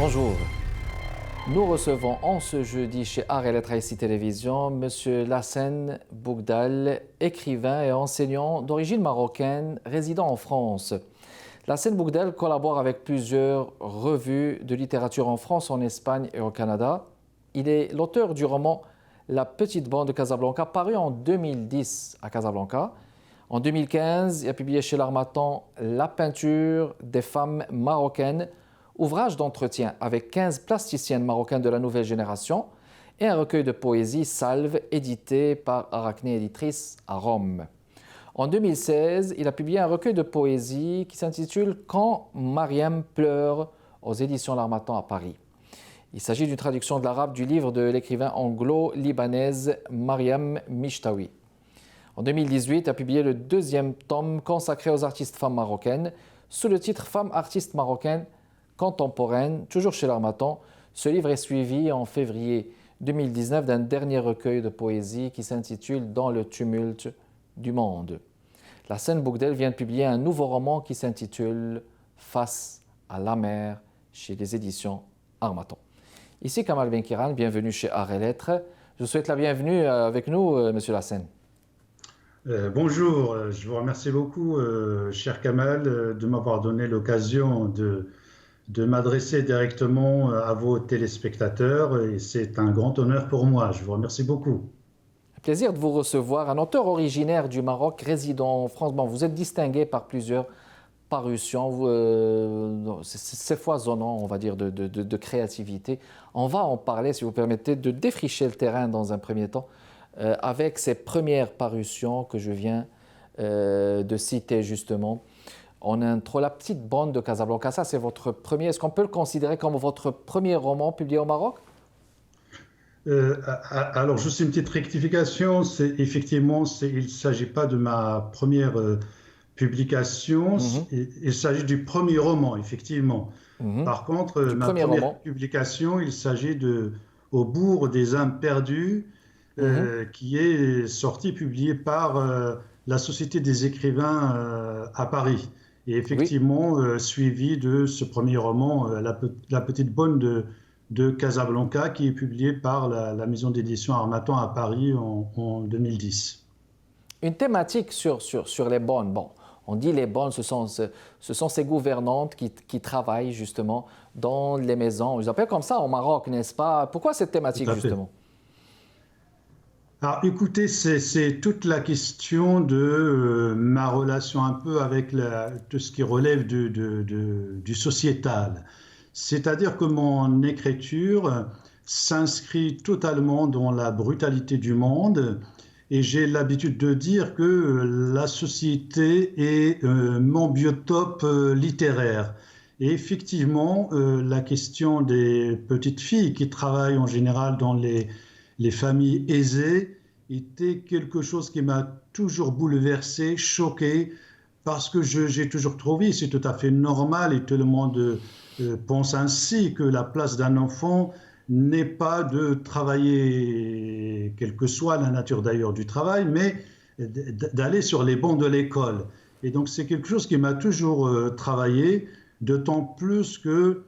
Bonjour. Nous recevons en ce jeudi chez Art et Lettres ici Télévision M. Lassen Bougdal, écrivain et enseignant d'origine marocaine résidant en France. Lassen Bougdal collabore avec plusieurs revues de littérature en France, en Espagne et au Canada. Il est l'auteur du roman La Petite Bande de Casablanca, paru en 2010 à Casablanca. En 2015, il a publié chez l'Harmattan La peinture des femmes marocaines, ouvrage d'entretien avec 15 plasticiennes marocaines de la nouvelle génération et un recueil de poésie Salve, édité par Arachné Éditrice à Rome. En 2016, il a publié un recueil de poésie qui s'intitule Quand Mariam pleure aux éditions l'Harmattan à Paris. Il s'agit d'une traduction de l'arabe du livre de l'écrivain anglo-libanaise Mariam Mishtawi. En 2018, il a publié le deuxième tome consacré aux artistes femmes marocaines sous le titre Femmes artistes marocaines contemporaines, toujours chez l'Harmattan. Ce livre est suivi en février 2019 d'un dernier recueil de poésie qui s'intitule Dans le tumulte du monde. Lassen Bougdal vient de publier un nouveau roman qui s'intitule Face à la mer chez les éditions Harmattan. Ici Kamal Benkiran, bienvenue chez Art et Lettres. Je vous souhaite la bienvenue avec nous, Monsieur Lassen. Bonjour, je vous remercie beaucoup, cher Kamal, de m'avoir donné l'occasion de m'adresser directement à vos téléspectateurs et c'est un grand honneur pour moi. Je vous remercie beaucoup. Un plaisir de vous recevoir. Un auteur originaire du Maroc, résident en France. Bon, vous êtes distingué par plusieurs parutions. C'est foisonnant, on va dire, de créativité. On va en parler, si vous permettez, de défricher le terrain dans un premier temps avec ces premières parutions que je viens de citer justement. On intro La Petite Bande de Casablanca. Ça, c'est votre premier. Est-ce qu'on peut le considérer comme votre premier roman publié au Maroc? Alors, juste une petite rectification. Effectivement, il ne s'agit pas de ma première publication. Mhm, Il s'agit du premier roman, effectivement. mhm. Par contre, Du ma premier première roman. publication, il s'agit de Au bourg des âmes perdues, Mhm. qui est sorti, publié par la Société des écrivains à Paris. Et Oui, effectivement, suivi de ce premier roman, La Petite Bonne de Casablanca, qui est publié par la maison d'édition Harmattan à Paris en 2010. une thématique sur les bonnes. Bon, on dit les bonnes, ce sont ces gouvernantes qui travaillent justement dans les maisons. Ils appellent comme ça au Maroc, n'est-ce pas? Pourquoi cette Tout thématique à fait. justement? Alors, écoutez, c'est toute la question de ma relation un peu avec tout ce qui relève du sociétal. C'est-à-dire que mon écriture s'inscrit totalement dans la brutalité du monde et j'ai l'habitude de dire que la société est mon biotope littéraire. Et effectivement, la question des petites filles qui travaillent en général dans les familles aisées était quelque chose qui m'a toujours bouleversé, choqué, parce que j'ai toujours trouvé, c'est tout à fait normal et tout le monde pense ainsi, que la place d'un enfant n'est pas de travailler, quelle que soit la nature d'ailleurs du travail, mais d'aller sur les bancs de l'école. Et donc c'est quelque chose qui m'a toujours travaillé, d'autant plus que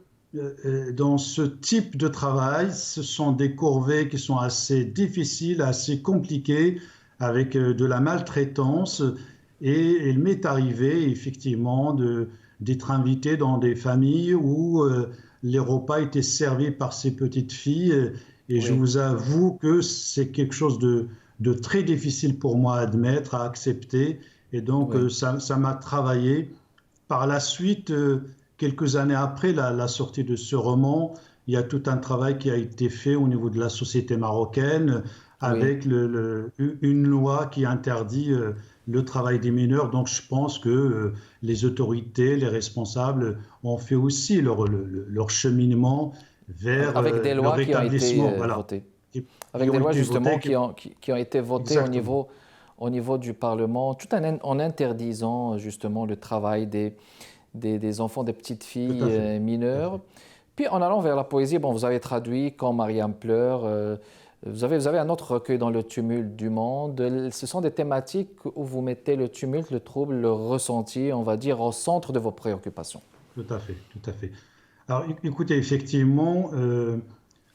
dans ce type de travail, ce sont des corvées qui sont assez difficiles, assez compliquées, avec de la maltraitance. Et il m'est arrivé effectivement d'être invité dans des familles où les repas étaient servis par ces petites filles. Et je Oui, vous avoue que c'est quelque chose de très difficile pour moi à admettre, à accepter. Et donc, oui, ça m'a travaillé. Par la suite, quelques années après la sortie de ce roman, il y a tout un travail qui a été fait au niveau de la société marocaine oui. avec une loi qui interdit le travail des mineurs. Donc je pense que les autorités, les responsables ont fait aussi leur cheminement vers Avec des le lois qui ont été rétablissement, voilà, votées. qui Avec des ont lois été justement votées. qui ont été votées Exactement, au niveau du Parlement, tout en interdisant justement le travail des enfants, des petites tout filles à fait, tout à mineures. fait. Puis en allant vers la poésie, bon, vous avez traduit Quand Mariam pleure. Vous avez un autre recueil dans le tumulte du monde. Ce sont des thématiques où vous mettez le tumulte, le trouble, le ressenti, on va dire, au centre de vos préoccupations. Tout à fait, tout à fait. Alors, écoutez, effectivement,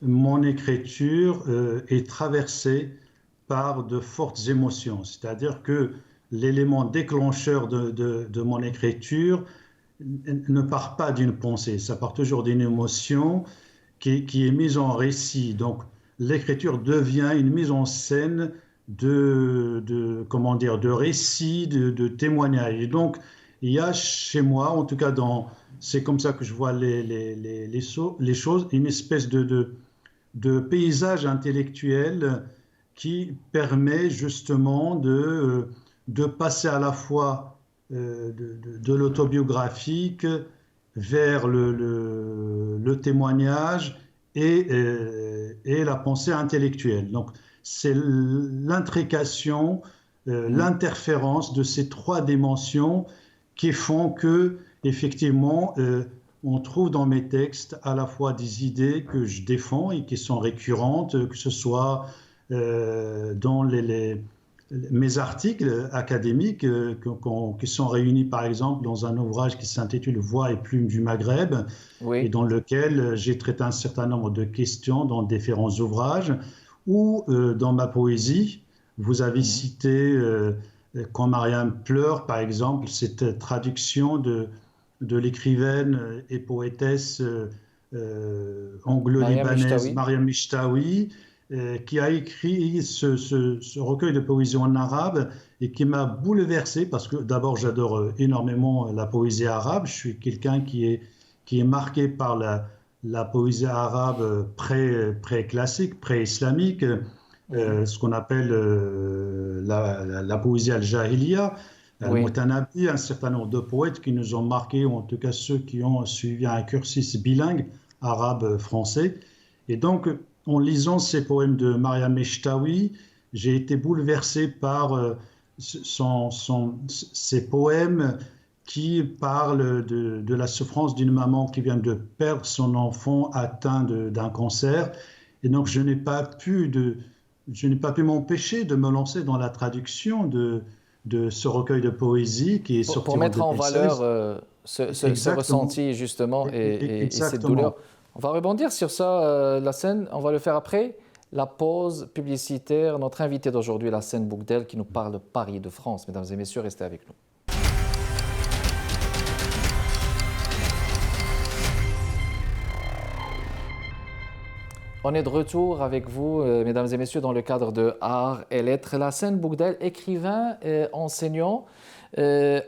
mon écriture est traversée par de fortes émotions. C'est-à-dire que l'élément déclencheur de mon écriture ne part pas d'une pensée, ça part toujours d'une émotion qui est mise en récit. Donc, l'écriture devient une mise en scène comment dire, de récits, de témoignages. Et donc, il y a chez moi, en tout cas, c'est comme ça que je vois les choses, une espèce de paysage intellectuel qui permet justement de passer à la fois de l'autobiographique vers le témoignage et la pensée intellectuelle. Donc, c'est l'intrication, Mhm. l'interférence de ces trois dimensions qui font que, effectivement, on trouve dans mes textes à la fois des idées que je défends et qui sont récurrentes, que ce soit dans mes articles académiques qui sont réunis par exemple dans un ouvrage qui s'intitule Voix et plumes du Maghreb et Oui. dans lequel j'ai traité un certain nombre de questions dans différents ouvrages ou dans ma poésie. Vous avez Mhm. cité Quand Mariam pleure, par exemple, cette traduction de l'écrivaine et poétesse Mariam anglo-libanaise Mishtawi. Mariam Mishtawi, qui a écrit ce recueil de poésie en arabe et qui m'a bouleversé parce que d'abord j'adore énormément la poésie arabe. Je suis quelqu'un qui est marqué par la poésie arabe pré-classique, pré-islamique, Mhm. ce qu'on appelle la poésie al-Jahiliya, Oui. al-Mutanabi, un certain nombre de poètes qui nous ont marqués, ou en tout cas ceux qui ont suivi un cursus bilingue arabe-français. Et donc, en lisant ces poèmes de Mariam Mechtaoui, j'ai été bouleversé par ces poèmes qui parlent de la souffrance d'une maman qui vient de perdre son enfant atteint d'un cancer. Et donc, je n'ai pas pu m'empêcher de me lancer dans la traduction de ce recueil de poésie qui est Pour sorti en mettre en valeur 2016. ce Exactement, ressenti justement et cette douleur. exactement. On va rebondir sur ça, la scène. On va le faire après la pause publicitaire. Notre invité d'aujourd'hui, la scène Boukdel, qui nous parle de Paris, de France. Mesdames et messieurs, restez avec nous. On est de retour avec vous, mesdames et messieurs, dans le cadre de Art et Lettres. Lassane Boukdel, écrivain, enseignant,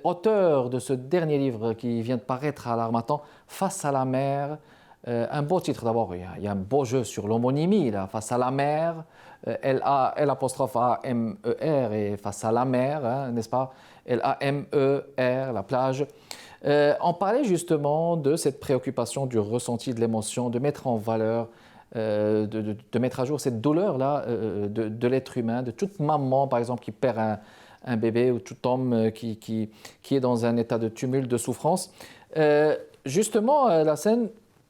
auteur de ce dernier livre qui vient de paraître à l'Harmattan, Face à la mer. Un beau titre d'abord, il y a un beau jeu sur l'homonymie, là, Face à la mer, L-A-M-E-R et Face à la mer, hein, n'est-ce pas? L-A-M-E-R, la plage. On parlait justement de cette préoccupation du ressenti, de l'émotion, de mettre en valeur de mettre à jour cette douleur-là de l'être humain, de toute maman, par exemple, qui perd un bébé ou tout homme qui est dans un état de tumulte, de souffrance. Justement, la scène,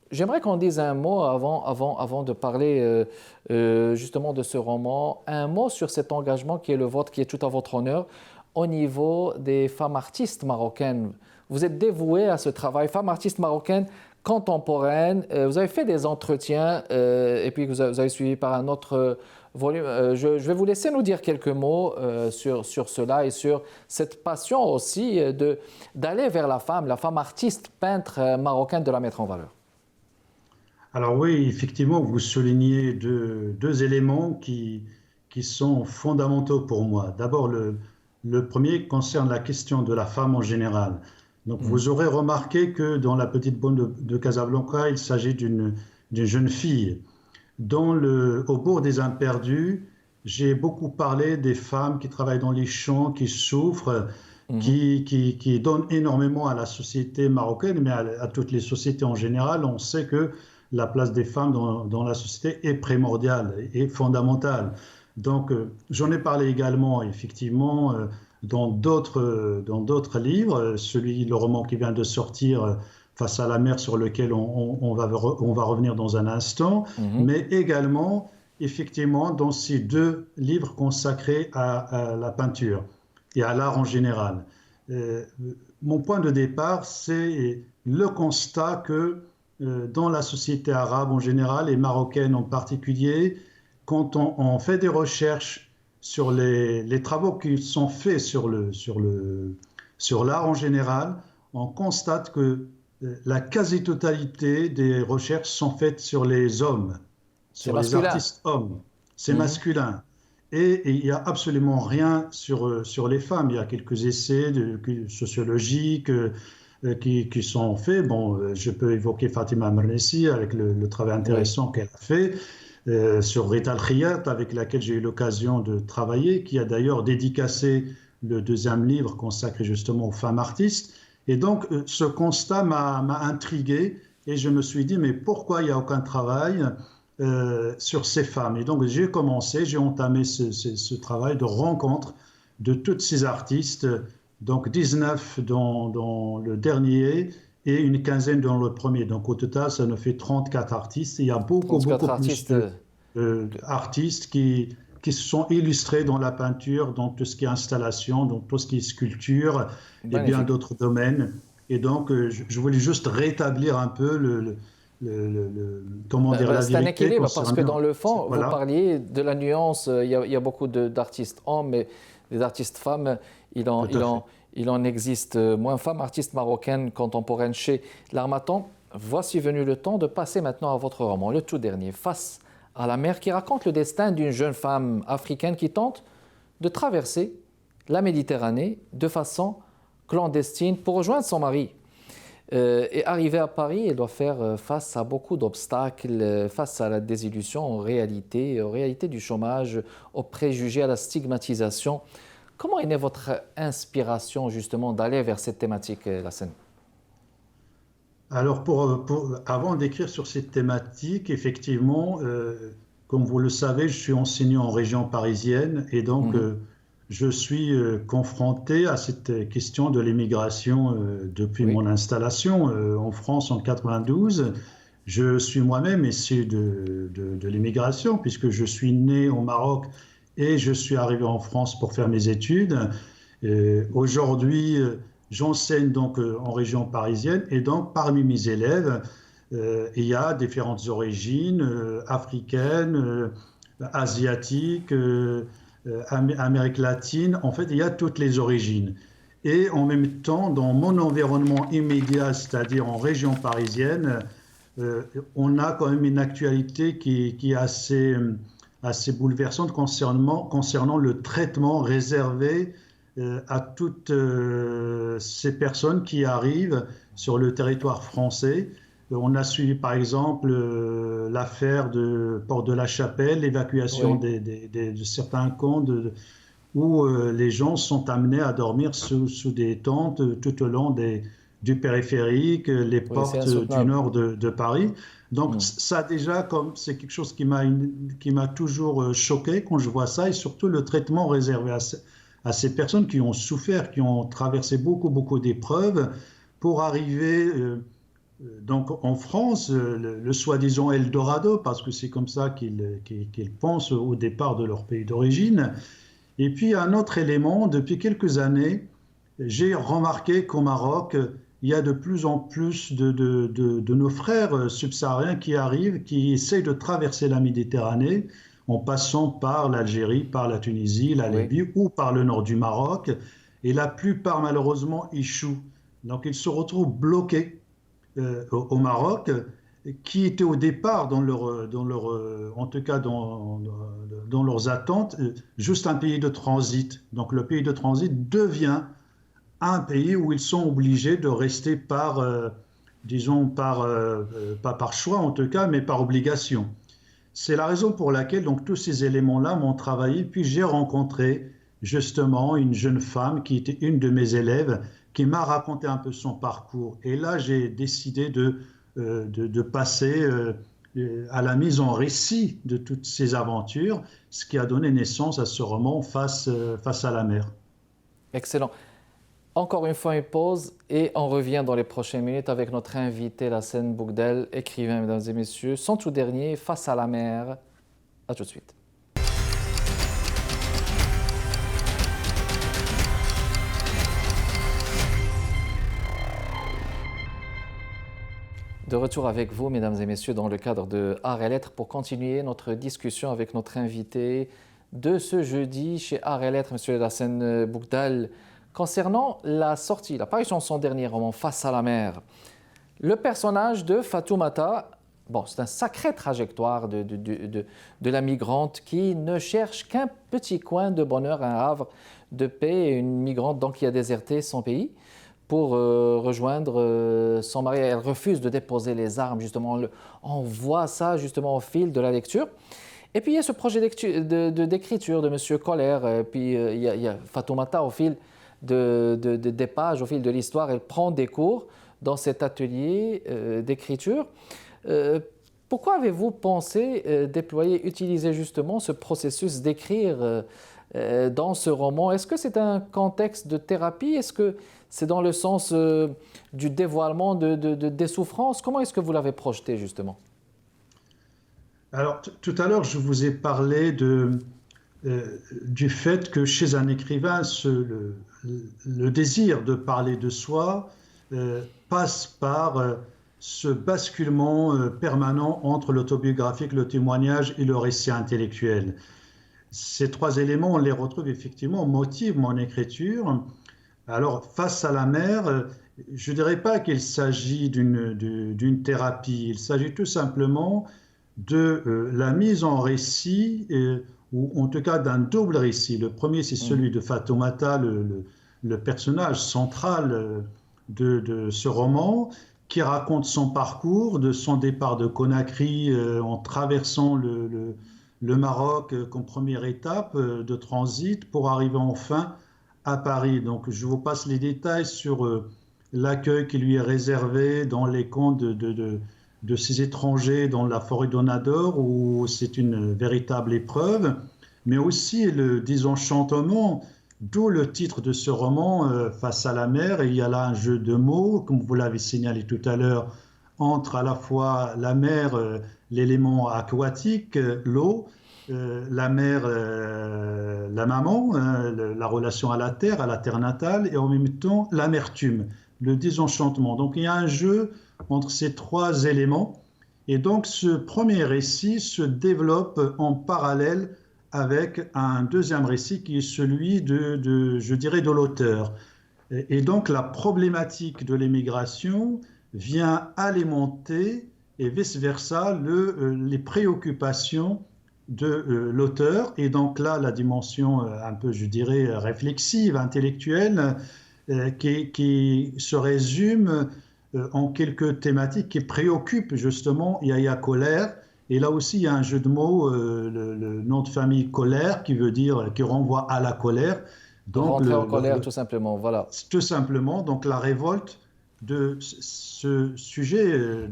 j'aimerais qu'on dise un mot avant de parler justement de ce roman, un mot sur cet engagement qui est le vôtre, qui est tout à votre honneur, au niveau des femmes artistes marocaines. Vous êtes dévouée à ce travail, femmes artistes marocaines contemporaine. Vous avez fait des entretiens et puis vous avez suivi par un autre volume. Je vais vous laisser nous dire quelques mots sur cela et sur cette passion aussi d'aller vers la femme artiste, peintre marocaine, de la mettre en valeur. Alors oui, effectivement, vous soulignez deux éléments qui sont fondamentaux pour moi. D'abord, le premier concerne la question de la femme en général. Donc Mhm. vous aurez remarqué que dans la petite bande de Casablanca, il s'agit d'une jeune fille. Au bourg des Imperdus, j'ai beaucoup parlé des femmes qui travaillent dans les champs, qui souffrent, Mhm. qui donnent énormément à la société marocaine, mais à toutes les sociétés en général. On sait que la place des femmes dans la société est primordiale et fondamentale. Donc, j'en ai parlé également, effectivement, dans d'autres livres. Le roman qui vient de sortir, Face à la mer, sur lequel on va revenir dans un instant, Mhm. mais également, effectivement, dans ces deux livres consacrés à la peinture et à l'art en général. Euh, Mon point de départ, c'est le constat que dans la société arabe en général et marocaine en particulier, quand on fait des recherches sur les travaux qui sont faits sur l'art en général, on constate que la quasi-totalité des recherches sont faites sur les hommes, C'est sur les masculin. artistes hommes. C'est Mhm. masculin. Et il n'y a absolument rien sur les femmes. Il y a quelques essais sociologiques qui sont faits. Bon, je peux évoquer Fatima Mernissi avec le travail Oui, intéressant qu'elle a fait, sur Rita Al-Khiyat, avec laquelle j'ai eu l'occasion de travailler, qui a d'ailleurs dédicacé le deuxième livre consacré justement aux femmes artistes. Et donc, ce constat m'a intrigué et je me suis dit, mais pourquoi il n'y a aucun travail sur ces femmes? Et donc, j'ai entamé ce travail de rencontre de toutes ces artistes, donc 19 dans le dernier et une quinzaine dans le premier. Donc, au total, ça nous fait 34 artistes. Et il y a beaucoup, 34 beaucoup plus artistes. d'artistes qui se sont illustrés dans la peinture, dans tout ce qui est installation, dans tout ce qui est sculpture et bien Magnifique. d'autres domaines. Et donc, je voulais juste rétablir un peu comment dire, la C'est un vérité équilibre parce que dans concernant. le fond, vous Voilà, parliez de la nuance. Il y a beaucoup d'artistes hommes, mais des artistes femmes, il en, tout il à en, fait. il en existe moins. Femmes artistes marocaines contemporaines chez l'Harmattan. Voici venu le temps de passer maintenant à votre roman, le tout dernier, Face à la mer, qui raconte le destin d'une jeune femme africaine qui tente de traverser la Méditerranée de façon clandestine pour rejoindre son mari. Et arrivée à Paris, elle doit faire face à beaucoup d'obstacles, face à la désillusion aux réalités du chômage, aux préjugés, à la stigmatisation. Comment est née votre inspiration justement d'aller vers cette thématique, Lassène? Alors, avant d'écrire sur cette thématique, effectivement, comme vous le savez, je suis enseignant en région parisienne et donc Mhm. je suis confronté à cette question de l'immigration depuis Oui, mon installation en France en 92. Je suis moi-même issu de l'immigration puisque je suis né au Maroc et je suis arrivé en France pour faire mes études. Aujourd'hui, j'enseigne donc en région parisienne et donc parmi mes élèves, il y a différentes origines africaines, asiatiques, Amérique latine. En fait, il y a toutes les origines. Et en même temps, dans mon environnement immédiat, c'est-à-dire en région parisienne, euh, on a quand même une actualité qui est assez bouleversante concernant le traitement réservé à toutes ces personnes qui arrivent sur le territoire français. On a suivi par exemple l'affaire de Porte de la Chapelle, l'évacuation oui, de certains camps où les gens sont amenés à dormir sous des tentes tout au long du périphérique, les oui, c'est portes du insoutenable. nord de Paris. Donc Hmm. ça déjà, comme c'est quelque chose qui m'a toujours choqué quand je vois ça, et surtout le traitement réservé à ces personnes qui ont souffert, qui ont traversé beaucoup, beaucoup d'épreuves pour arriver donc en France, le soi-disant Eldorado, parce que c'est comme ça qu'ils pensent au départ de leur pays d'origine. Et puis un autre élément, depuis quelques années, j'ai remarqué qu'au Maroc, il y a de plus en plus de nos frères subsahariens qui arrivent, qui essayent de traverser la Méditerranée en passant par l'Algérie, par la Tunisie, la Oui, Libye ou par le nord du Maroc. Et la plupart, malheureusement, échouent. Donc ils se retrouvent bloqués au Maroc, qui étaient au départ en tout cas dans leurs attentes, juste un pays de transit. Donc le pays de transit devient un pays où ils sont obligés de rester disons, pas par choix en tout cas, mais par obligation. C'est la raison pour laquelle donc tous ces éléments-là m'ont travaillé. Puis j'ai rencontré justement une jeune femme qui était une de mes élèves, qui m'a raconté un peu son parcours. Et là, j'ai décidé de passer à la mise en récit de toutes ces aventures, ce qui a donné naissance à ce roman Face à la mer. excellent. Encore une fois, une pause et on revient dans les prochaines minutes avec notre invité, Lassène Bougdel, écrivain, mesdames et messieurs. Son tout dernier, Face à la mer. À tout de suite. De retour avec vous, mesdames et messieurs, dans le cadre de Art et Lettres pour continuer notre discussion avec notre invité de ce jeudi chez Art et Lettres, M. Lassane Boukdal, concernant la sortie, l'apparition de son dernier roman, Face à la mer. Le personnage de Fatoumata, bon, c'est une sacrée trajectoire de la migrante qui ne cherche qu'un petit coin de bonheur, un havre de paix, une migrante donc qui a déserté son pays pour rejoindre son mari. Elle refuse de déposer les armes, justement. On voit ça justement au fil de la lecture. Et puis il y a ce projet d'écriture de M. Koller, puis il y a Fatoumata au fil des pages, au fil de l'histoire, elle prend des cours dans cet atelier d'écriture. Pourquoi avez-vous pensé utiliser justement ce processus d'écrire dans ce roman? Est-ce que c'est un contexte de thérapie? Est-ce que c'est dans le sens du dévoilement des souffrances? Comment est-ce que vous l'avez projeté justement? Alors, tout à l'heure, je vous ai parlé du fait que chez un écrivain, le désir de parler de soi passe par ce basculement permanent entre l'autobiographique, le témoignage et le récit intellectuel. Ces trois éléments, on les retrouve effectivement, motivent mon écriture. Alors, Face à la mer, je ne dirais pas qu'il s'agit d'une thérapie, il s'agit tout simplement de la mise en récit, ou en tout cas d'un double récit. Le premier, c'est celui de Fatoumata, le personnage central de ce roman, qui raconte son parcours, de son départ de Conakry en traversant le Maroc comme première étape de transit pour arriver enfin à Paris. Donc je vous passe les détails sur l'accueil qui lui est réservé dans les camps de ces étrangers dans la forêt d'Onador, où c'est une véritable épreuve, mais aussi le désenchantement, d'où le titre de ce roman, Face à la mer. Et il y a là un jeu de mots, comme vous l'avez signalé tout à l'heure, entre à la fois la mer, l'élément aquatique, l'eau, la mer, la maman, la relation à la terre natale, et en même temps l'amertume, le désenchantement. Donc il y a un jeu entre ces trois éléments, et donc ce premier récit se développe en parallèle avec un deuxième récit qui est celui je dirais, de l'auteur. Et donc la problématique de l'émigration vient alimenter et vice-versa les préoccupations de l'auteur. Et donc là, la dimension un peu, je dirais, réflexive, intellectuelle, qui se résume en quelques thématiques qui préoccupent justement Yahya Koller. Et là aussi, il y a un jeu de mots, le nom de famille Koller, qui renvoie à la colère. Donc, rentrer en colère, tout simplement, voilà. Tout simplement, donc la révolte de ce sujet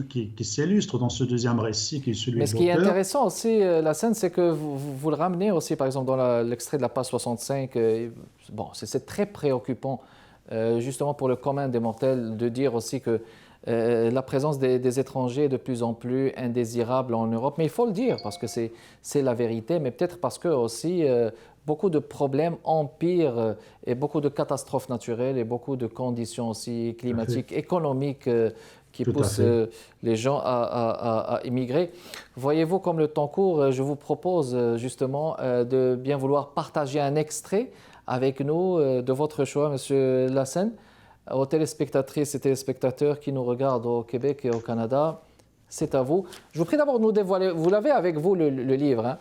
qui s'illustre dans ce deuxième récit, qui est celui de l'auteur. Mais ce qui est intéressant aussi, la scène, c'est que vous le ramenez aussi, par exemple, dans l'extrait de la page 65. Bon, c'est très préoccupant, justement pour le commun des mortels, de dire aussi que la présence des étrangers est de plus en plus indésirable en Europe. Mais il faut le dire, parce que c'est la vérité, mais peut-être parce que aussi beaucoup de problèmes empirent et beaucoup de catastrophes naturelles et beaucoup de conditions aussi climatiques, économiques qui poussent les gens à immigrer. Voyez-vous, comme le temps court, je vous propose justement de bien vouloir partager un extrait avec nous de votre choix, Monsieur Lassane. Aux téléspectatrices et téléspectateurs qui nous regardent au Québec et au Canada, c'est à vous. Je vous prie d'abord de nous dévoiler, vous l'avez avec vous le livre, hein?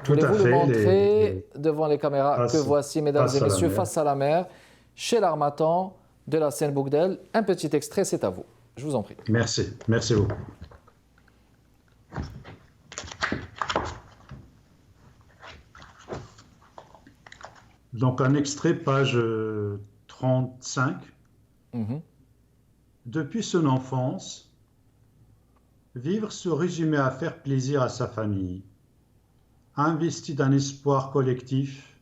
Voulez-vous le montrer devant les caméras que voici, mesdames et messieurs, Face à la mer, chez l'Harmattan de Lassane Boukdal. Un petit extrait, c'est à vous. Je vous en prie. Merci, merci beaucoup. Donc un extrait, page 35. Depuis son enfance, vivre se résumait à faire plaisir à sa famille. Investi d'un espoir collectif,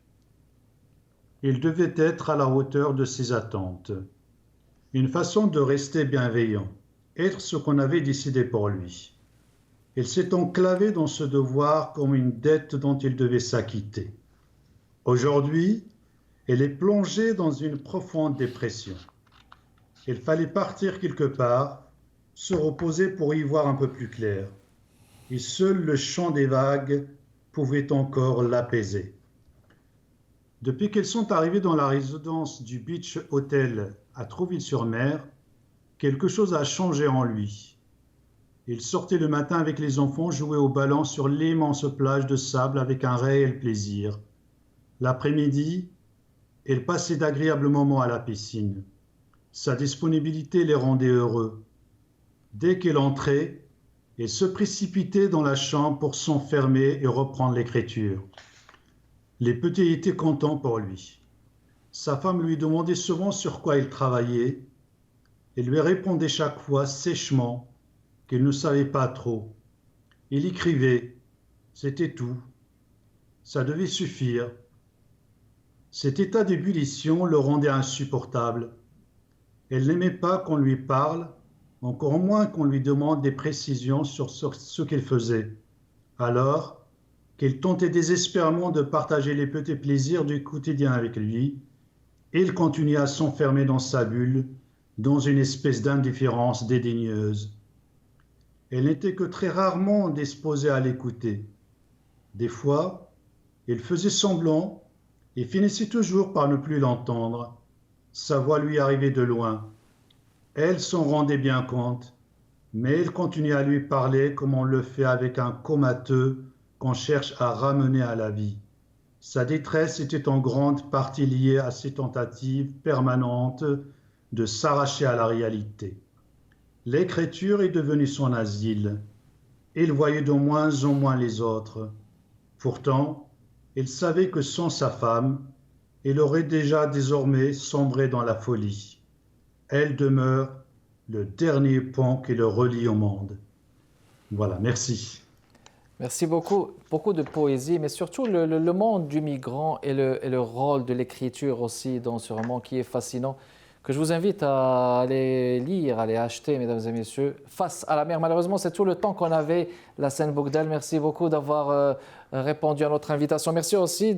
il devait être à la hauteur de ses attentes. Une façon de rester bienveillant, être ce qu'on avait décidé pour lui. Il s'est enclavé dans ce devoir comme une dette dont il devait s'acquitter. Aujourd'hui, il est plongé dans une profonde dépression. Il fallait partir quelque part, se reposer pour y voir un peu plus clair. Et seul le chant des vagues pouvait encore l'apaiser. Depuis qu'elles sont arrivées dans la résidence du Beach Hotel à Trouville-sur-Mer, quelque chose a changé en lui. Il sortait le matin avec les enfants jouer au ballon sur l'immense plage de sable avec un réel plaisir. L'après-midi, il passait d'agréables moments à la piscine. Sa disponibilité les rendait heureux. Dès qu'il entrait, il se précipitait dans la chambre pour s'enfermer et reprendre l'écriture. Les petits étaient contents pour lui. Sa femme lui demandait souvent sur quoi il travaillait. Il lui répondait chaque fois sèchement qu'il ne savait pas trop. Il écrivait, c'était tout. Ça devait suffire. Cet état d'ébullition le rendait insupportable. Elle n'aimait pas qu'on lui parle, encore moins qu'on lui demande des précisions sur ce qu'il faisait. Alors qu'il tentait désespérément de partager les petits plaisirs du quotidien avec lui, il continuait à s'enfermer dans sa bulle, dans une espèce d'indifférence dédaigneuse. Elle n'était que très rarement disposée à l'écouter. Des fois, il faisait semblant et finissait toujours par ne plus l'entendre. Sa voix lui arrivait de loin. Elle s'en rendait bien compte, mais il continuait à lui parler comme on le fait avec un comateux qu'on cherche à ramener à la vie. Sa détresse était en grande partie liée à ses tentatives permanentes de s'arracher à la réalité. L'écriture est devenue son asile. Il voyait de moins en moins les autres. Pourtant, il savait que sans sa femme, il aurait déjà désormais sombré dans la folie. Elle demeure le dernier pont qui le relie au monde. Voilà, merci. Merci beaucoup. Beaucoup de poésie, mais surtout le monde du migrant et le rôle de l'écriture aussi dans ce roman qui est fascinant, que je vous invite à aller lire, à aller acheter, mesdames et messieurs. Face à la mer. Malheureusement, c'est tout le temps qu'on avait. Lassane Boukdal, merci beaucoup d'avoir répondu à notre invitation. Merci aussi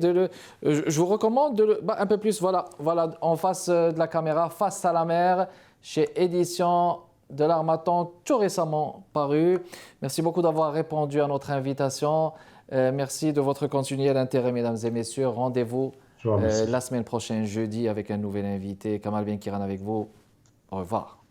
je vous recommande un peu plus, voilà, en face de la caméra, Face à la mer, chez Éditions de l'Harmattan, tout récemment paru. Merci beaucoup d'avoir répondu à notre invitation. Merci de votre continuel intérêt, mesdames et messieurs. Rendez-vous la semaine prochaine, jeudi, avec un nouvel invité. Kamal Benkiran avec vous. Au revoir.